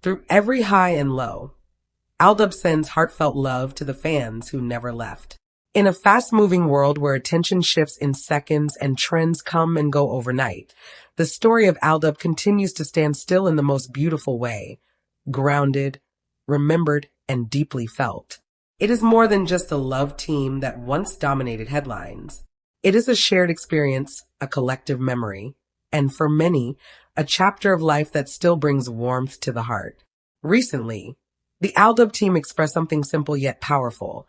Through every high and low, ALDUB sends heartfelt love to the fans who never left. In a fast-moving world where attention shifts in seconds and trends come and go overnight, the story of ALDUB continues to stand still in the most beautiful way, grounded, remembered, and deeply felt. It is more than just a love team that once dominated headlines. It is a shared experience, a collective memory, and for many, a chapter of life that still brings warmth to the heart. Recently, the ALDUB team expressed something simple yet powerful,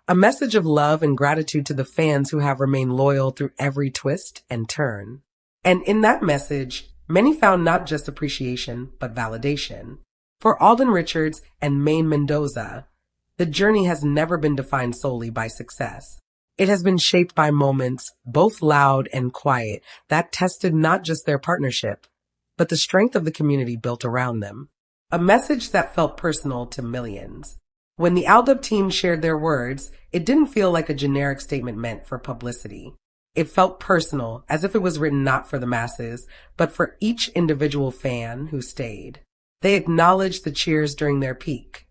a message of love and gratitude to the fans who have remained loyal through every twist and turn. And in that message, many found not just appreciation, but validation. For Alden Richards and Maine Mendoza, the journey has never been defined solely by success. It has been shaped by moments, both loud and quiet, that tested not just their partnership, but the strength of the community built around them. A message that felt personal to millions. When the ALDUB team shared their words, it didn't feel like a generic statement meant for publicity. It felt personal, as if it was written not for the masses, but for each individual fan who stayed. They acknowledged the cheers during their peak,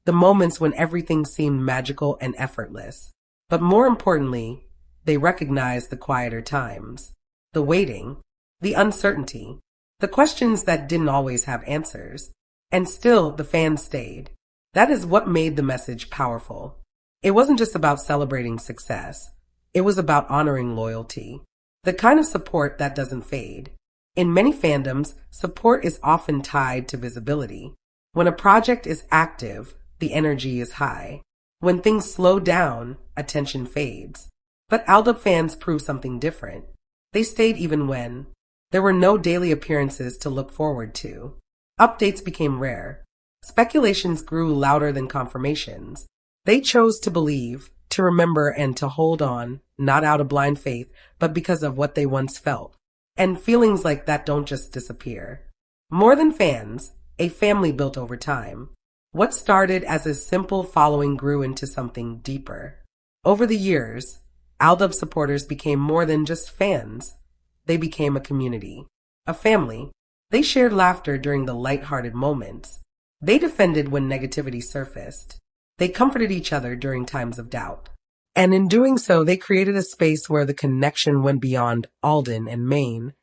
the moments when everything seemed magical and effortless. But more importantly, they recognized the quieter times, the waiting, the uncertainty, the questions that didn't always have answers. And still, the fans stayed. That is what made the message powerful. It wasn't just about celebrating success. It was about honoring loyalty, the kind of support that doesn't fade. In many fandoms, support is often tied to visibility. When a project is active, the energy is high. When things slow down, attention fades. But ALDUB fans proved something different. They stayed even when there were no daily appearances to look forward to. Updates became rare. Speculations grew louder than confirmations. They chose to believe, to remember, and to hold on, not out of blind faith, but because of what they once felt. And feelings like that don't just disappear. More than fans, a family built over time. What started as a simple following grew into something deeper. Over the years, ALDUB supporters became more than just fans. They became a community, a family. They shared laughter during the light-hearted moments. They defended when negativity surfaced. They comforted each other during times of doubt. And in doing so, they created a space where the connection went beyond Alden and Maine.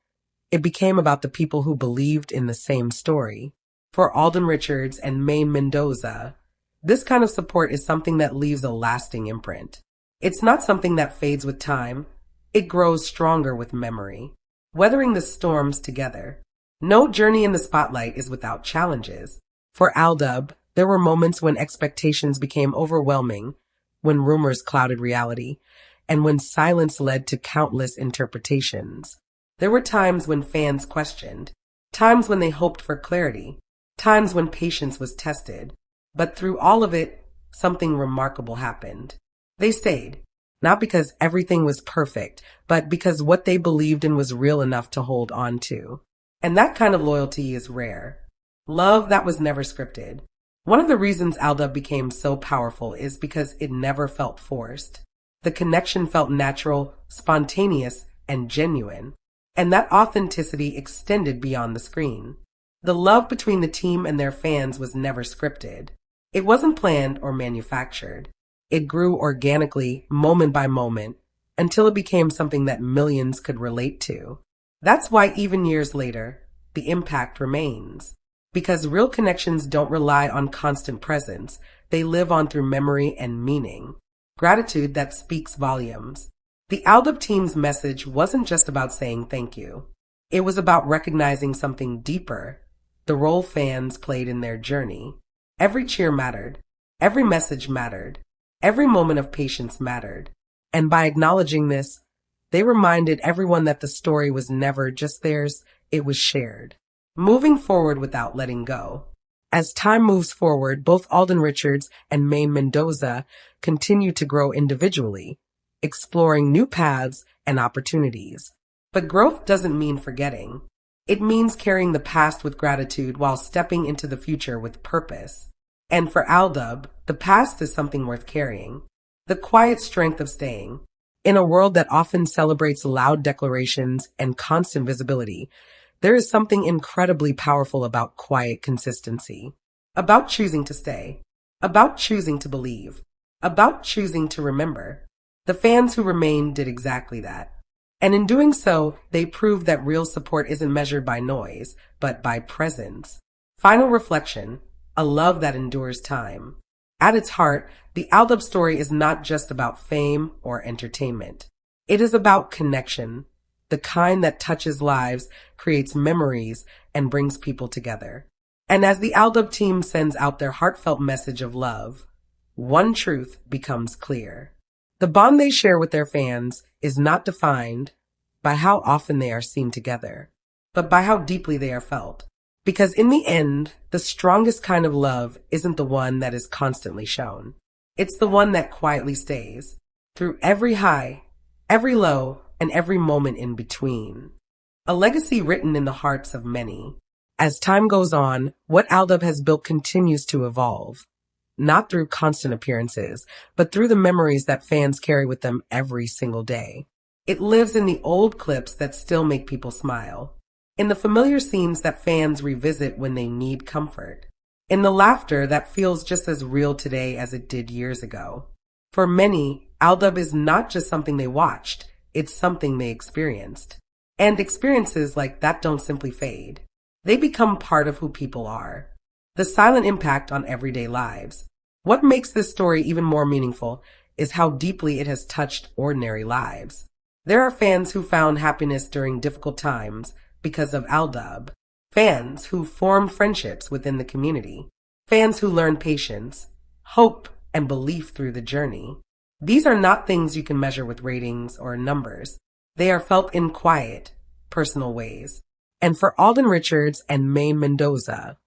It became about the people who believed in the same story. For Alden Richards and Maine Mendoza, this kind of support is something that leaves a lasting imprint. It's not something that fades with time. It grows stronger with memory. Weathering the storms together. No journey in the spotlight is without challenges. For ALDUB, there were moments when expectations became overwhelming, when rumors clouded reality, and when silence led to countless interpretations. There were times when fans questioned, times when they hoped for clarity, times when patience was tested. But through all of it, something remarkable happened. They stayed, not because everything was perfect, but because what they believed in was real enough to hold on to. And that kind of loyalty is rare. Love that was never scripted. One of the reasons ALDUB became so powerful is because it never felt forced. The connection felt natural, spontaneous, and genuine. And that authenticity extended beyond the screen. The love between the team and their fans was never scripted. It wasn't planned or manufactured. It grew organically, moment by moment, until it became something that millions could relate to. That's why even years later, the impact remains. Because real connections don't rely on constant presence. They live on through memory and meaning. Gratitude that speaks volumes. The ALDUB team's message wasn't just about saying thank you. It was about recognizing something deeper, the role fans played in their journey. Every cheer mattered. Every message mattered. Every moment of patience mattered. And by acknowledging this, they reminded everyone that the story was never just theirs, it was shared. Moving forward without letting go. As time moves forward, both Alden Richards and Maine Mendoza continue to grow individually, exploring new paths and opportunities. But growth doesn't mean forgetting. It means carrying the past with gratitude while stepping into the future with purpose. And for ALDUB, the past is something worth carrying. The quiet strength of staying. In a world that often celebrates loud declarations and constant visibility, there is something incredibly powerful about quiet consistency. about choosing to stay, about choosing to believe, about choosing to remember. The fans who remained did exactly that. And in doing so, they proved that real support isn't measured by noise, but by presence. Final reflection, a love that endures time. At its heart, the ALDUB story is not just about fame or entertainment. It is about connection, the kind that touches lives, creates memories, and brings people together. And as the ALDUB team sends out their heartfelt message of love, one truth becomes clear. The bond they share with their fans is not defined by how often they are seen together, but by how deeply they are felt. Because in the end, the strongest kind of love isn't the one that is constantly shown. It's the one that quietly stays through every high, every low, and every moment in between. A legacy written in the hearts of many. As time goes on, what ALDUB has built continues to evolve. Not through constant appearances, but through the memories that fans carry with them every single day. It lives in the old clips that still make people smile, in the familiar scenes that fans revisit when they need comfort, in the laughter that feels just as real today as it did years ago. For many, ALDUB is not just something they watched, it's something they experienced. And experiences like that don't simply fade. They become part of who people are. The silent impact on everyday lives. What makes this story even more meaningful is how deeply it has touched ordinary lives. There are fans who found happiness during difficult times because of ALDUB. Fans who formed friendships within the community. Fans who learned patience, hope, and belief through the journey. These are not things you can measure with ratings or numbers. They are felt in quiet, personal ways. And for Alden Richards and Maine Mendoza,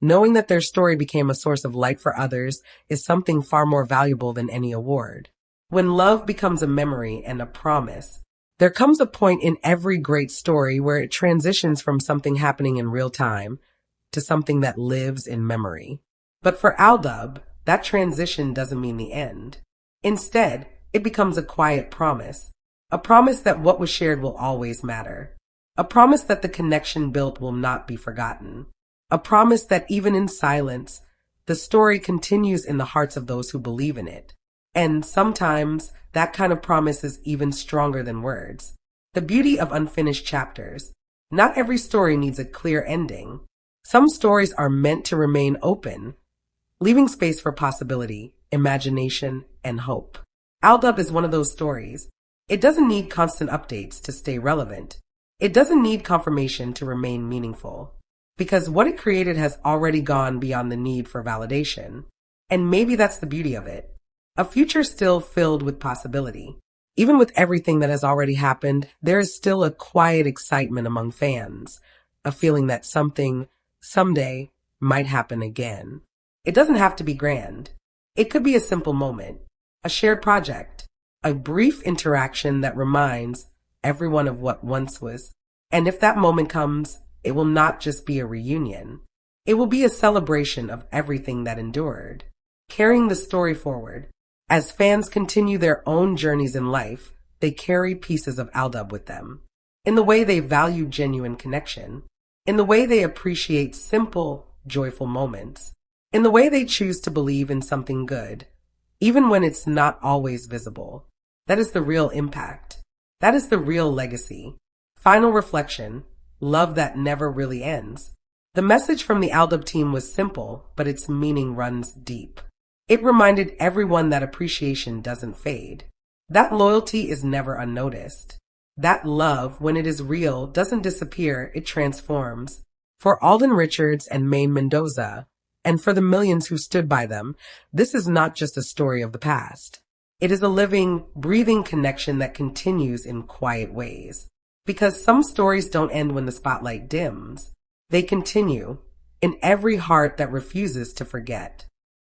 knowing that their story became a source of light for others is something far more valuable than any award. When love becomes a memory and a promise, there comes a point in every great story where it transitions from something happening in real time to something that lives in memory. But for ALDUB, that transition doesn't mean the end. Instead, it becomes a quiet promise. A promise that what was shared will always matter. A promise that the connection built will not be forgotten. A promise that even in silence, the story continues in the hearts of those who believe in it. And sometimes that kind of promise is even stronger than words. The beauty of unfinished chapters. Not every story needs a clear ending. Some stories are meant to remain open, leaving space for possibility, imagination, and hope. ALDUB is one of those stories. It doesn't need constant updates to stay relevant. It doesn't need confirmation to remain meaningful. Because what it created has already gone beyond the need for validation. And maybe that's the beauty of it. A future still filled with possibility. Even with everything that has already happened, there is still a quiet excitement among fans. A feeling that something, someday, might happen again. It doesn't have to be grand. It could be a simple moment, a shared project, a brief interaction that reminds everyone of what once was. And if that moment comes, it will not just be a reunion. It will be a celebration of everything that endured, carrying the story forward. As fans continue their own journeys in life, they carry pieces of ALDUB with them. In the way they value genuine connection, in the way they appreciate simple, joyful moments, in the way they choose to believe in something good, even when it's not always visible. That is the real impact. That is the real legacy. Final reflection. Love that never really ends. The message from the ALDUB team was simple, but its meaning runs deep. It reminded everyone that appreciation doesn't fade. That loyalty is never unnoticed. That love, when it is real, doesn't disappear, it transforms. For Alden Richards and Maine Mendoza, and for the millions who stood by them, this is not just a story of the past. It is a living, breathing connection that continues in quiet ways. Because some stories don't end when the spotlight dims. They continue in every heart that refuses to forget.